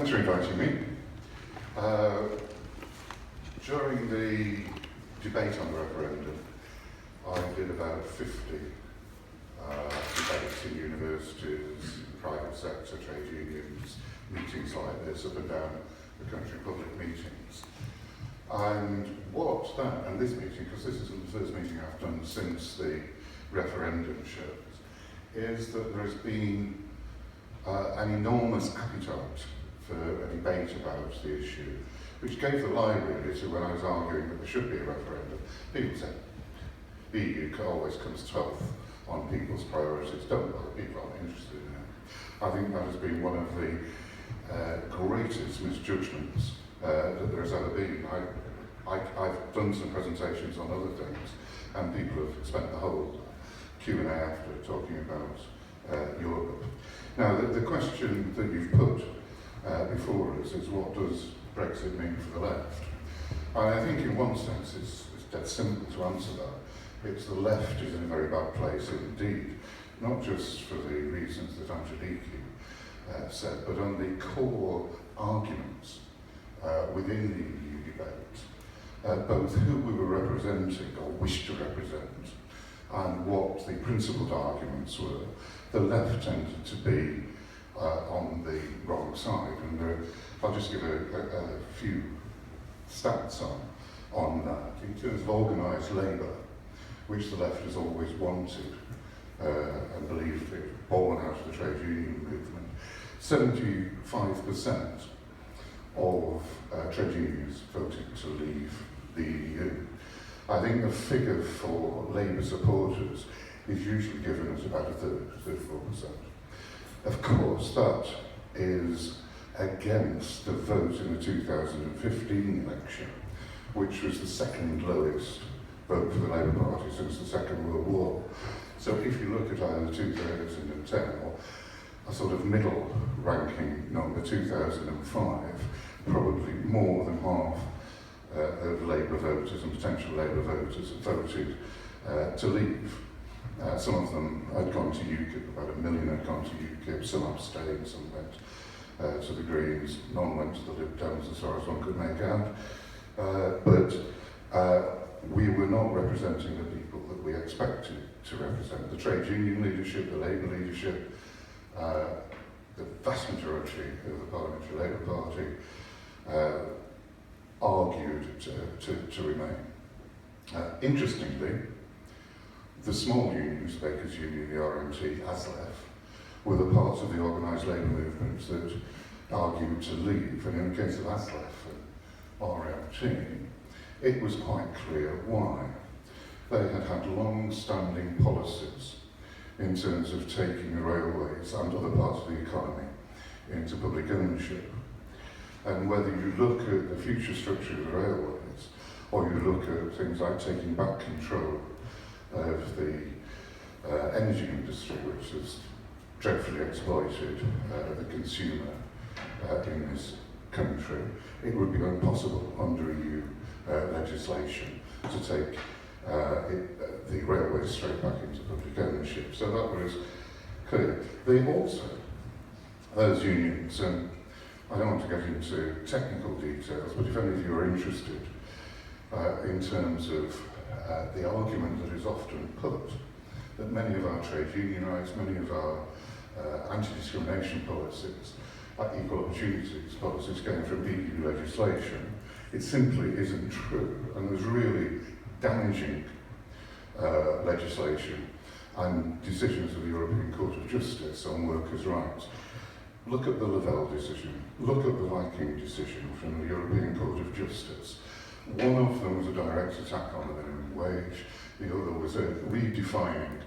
Thanks for inviting me. During the debate on the referendum, I did about 50 debates in universities, private sector, trade unions, meetings like this up and down the country, public meetings. And this meeting, because this isn't the first meeting I've done since the referendum shows, is that there has been an enormous appetite for a debate about the issue, which gave the lie really to when I was arguing that there should be a referendum. People said the EU always comes 12th on people's priorities. Don't bother, people aren't interested in it. I think that has been one of the greatest misjudgments that there has ever been. I've done some presentations on other things, and people have spent the whole Q&A after talking about Europe. Now, the question that you've put before us is, what does Brexit mean for the left? And I think in one sense it's dead simple to answer that. It's the left is in a very bad place indeed, not just for the reasons that Angeliki said, but on the core arguments within the EU debate, both who we were representing or wished to represent and what the principled arguments were. The left tended to be on the wrong side, and I'll just give a few stats on that. In terms of organised labour, which the left has always wanted and believed it, born out of the trade union movement, 75% of trade unions voted to leave the EU. I think the figure for Labour supporters is usually given as about a third, 34%. Of course, that is against the vote in the 2015 election, which was the second lowest vote for the Labour Party since the Second World War. So if you look at either 2010 or a sort of middle ranking number, 2005, probably more than half of Labour voters and potential Labour voters voted to leave. Some of them had gone to UKIP, about 1 million had gone to UKIP, some abstained, some went to the Greens, none went to the Lib Dems as far as one could make out. But we were not representing the people that we expected to represent. The trade union leadership, the Labour leadership, the vast majority of the Parliamentary Labour Party argued to remain. Interestingly, the small unions, the Bakers Union, the RMT, ASLEF, were the parts of the organised labour movements that argued to leave. And in the case of ASLEF and RMT, it was quite clear why. They had had long-standing policies in terms of taking the railways and other parts of the economy into public ownership. And whether you look at the future structure of the railways, or you look at things like taking back control of the energy industry, which has dreadfully exploited the consumer in this country, it would be impossible under EU legislation to take the railways straight back into public ownership. So that was clear. They also, those unions, and I don't want to get into technical details, but if any of you are interested in terms of the argument that is often put, that many of our trade union rights, many of our anti-discrimination policies, equal opportunities policies came from EU legislation, it simply isn't true, and there's really damaging legislation and decisions of the European Court of Justice on workers' rights. Look at the Lavelle decision, look at the Viking decision from the European Court of Justice. One of them was a direct attack on the minimum wage, the other was redefining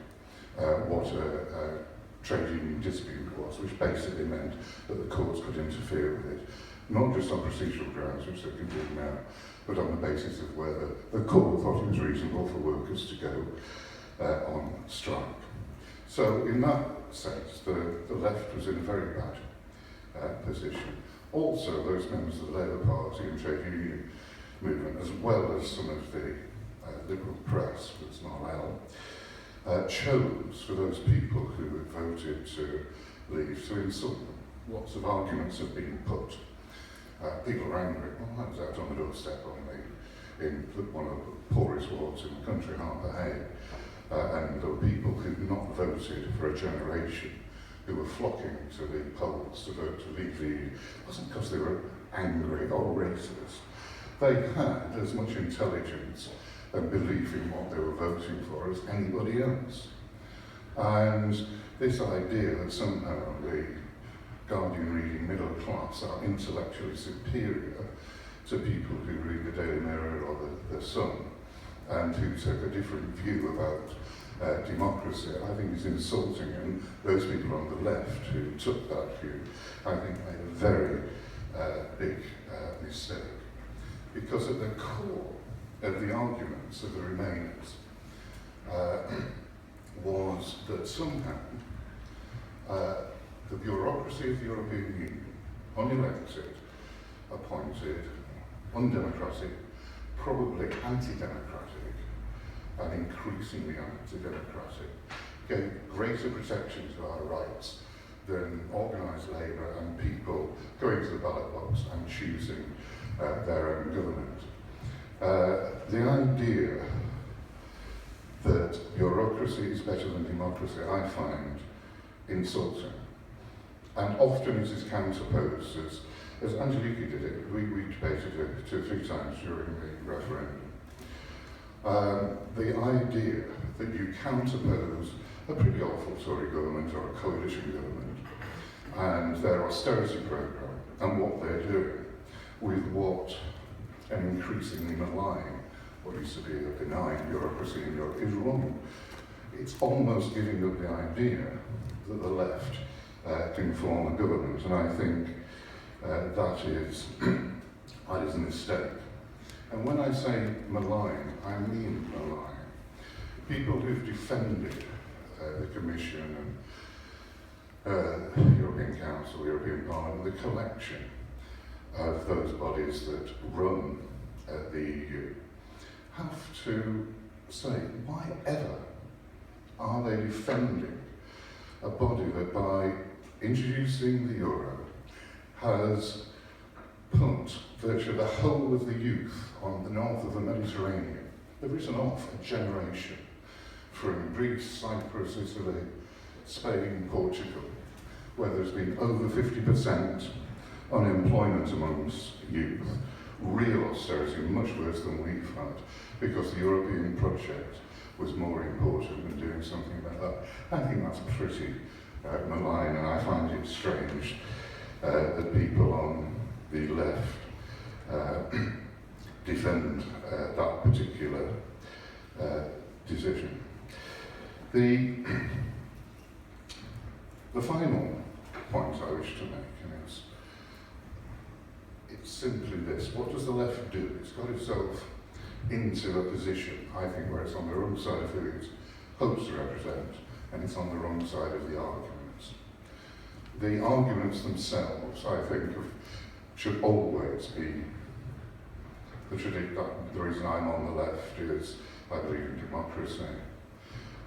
what a trade union dispute was, which basically meant that the courts could interfere with it, not just on procedural grounds, which they can do now, but on the basis of whether the court thought it was reasonable for workers to go on strike. So in that sense, the left was in a very bad position. Also, those members of the Labour Party and trade union movement, as well as some of the liberal press, that's Marlell, chose for those people who had voted to leave to insult them. lots of arguments have been put. People are angry. Well, I was out on the doorstep in one of the poorest wards in the country, Harper Hay, and there were people who'd not voted for a generation who were flocking to the polls to vote to leave the EU. It wasn't because they were angry or racist. They had as much intelligence and belief in what they were voting for as anybody else. And this idea that somehow the Guardian reading middle class are intellectually superior to people who read the Daily Mirror or the Sun and who take a different view about democracy, I think is insulting, and those people on the left who took that view, I think made a very big mistake. Because at the core of the arguments of the Remainers was that somehow the bureaucracy of the European Union, unelected, appointed, undemocratic, probably anti-democratic, and increasingly anti-democratic, gave greater protection to our rights than organised labour and people going to the ballot box and choosing their own government. The idea that bureaucracy is better than democracy, I find insulting. And often it is counterposed, as Angeliki did it. We debated it 2 or 3 times during the referendum. The idea that you counterpose a pretty awful Tory government or a coalition government and their austerity programme and what they're doing with what an increasingly malign, what used to be a benign bureaucracy in Europe, is wrong. It's almost giving up the idea that the left can form a government, and I think that is a mistake. And when I say malign, I mean malign. People who've defended the Commission and European Council, European Parliament, the collection of those bodies that run the EU, have to say, why ever are they defending a body that by introducing the euro has put virtually the whole of the youth on the north of the Mediterranean? They've written off a generation from Greece, Cyprus, Italy, Spain, Portugal, where there's been over 50% unemployment amongst youth, real austerity, much worse than we've had, because the European project was more important than doing something like that. I think that's pretty malign, and I find it strange that people on the left defend that particular decision. The final point I wish to make, and it's simply this: what does the left do? It's got itself into a position, I think, where it's on the wrong side of who it hopes to represent, and it's on the wrong side of the arguments. The arguments themselves, I think, should always be the reason I'm on the left is I believe in democracy,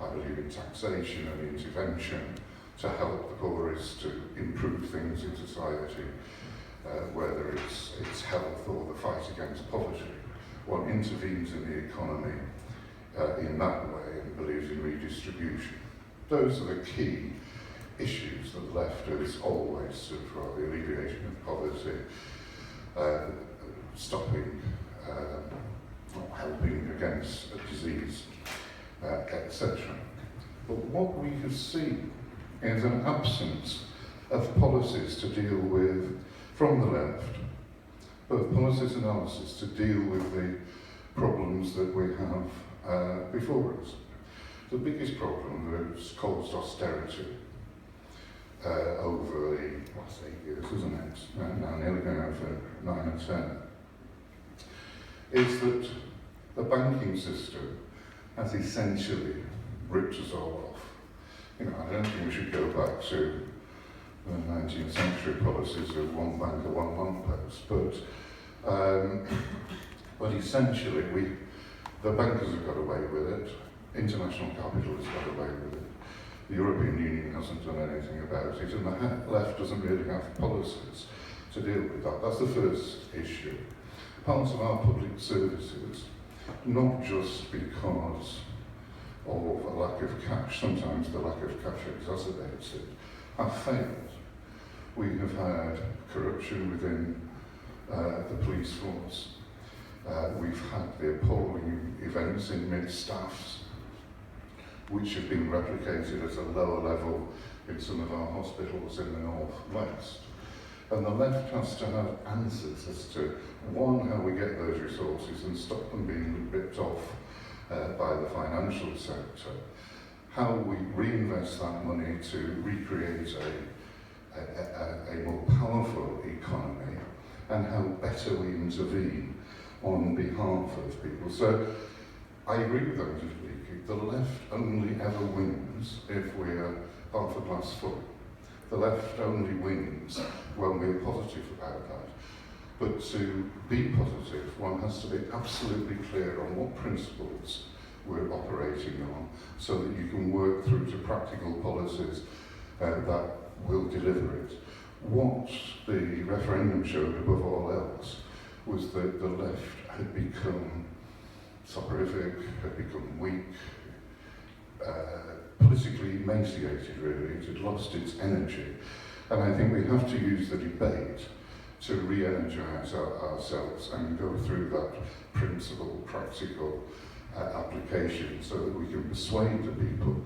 I believe in taxation and intervention to help the poorest, to improve things in society, whether it's health or the fight against poverty. One intervenes in the economy in that way and believes in redistribution. Those are the key issues that the left has always stood for: the alleviation of poverty, stopping, helping against a disease, etc. But what we have seen is an absence of policies to deal with from the left, both policies and analysis to deal with the problems that we have before us. The biggest problem that has caused austerity over the last 8 years, isn't it? Now nearly going on for 9 or 10, is that the banking system has essentially ripped us all off. I don't think we should go back to the 19th century policies of one bank or one lamp post, but essentially the bankers have got away with it, international capital has got away with it, The European Union hasn't done anything about it, and the left doesn't really have policies to deal with that. That's the first issue. Parts of our public services, not just because of a lack of cash, sometimes the lack of cash exacerbates it, have failed. We have had corruption within the police force. We've had the appalling events in mid-staffs, which have been replicated at a lower level in some of our hospitals in the North West. And the left has to have answers as to, one, how we get those resources and stop them being ripped off by the financial sector, how we reinvest that money to recreate a more powerful economy, and how better we intervene on behalf of people. So I agree with Andrew Leakey. The left only ever wins if we're half a glass full. The left only wins when we're positive about that. But to be positive, one has to be absolutely clear on what principles we're operating on, so that you can work through to practical policies that will deliver it. What the referendum showed above all else was that the left had become soporific, had become weak, politically emaciated really. It had lost its energy. And I think we have to use the debate to re-energise ourselves and go through that principle, practical application, so that we can persuade the people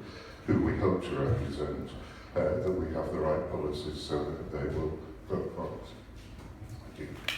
who we hope to represent that we have the right policies so that they will vote for us. Thank you.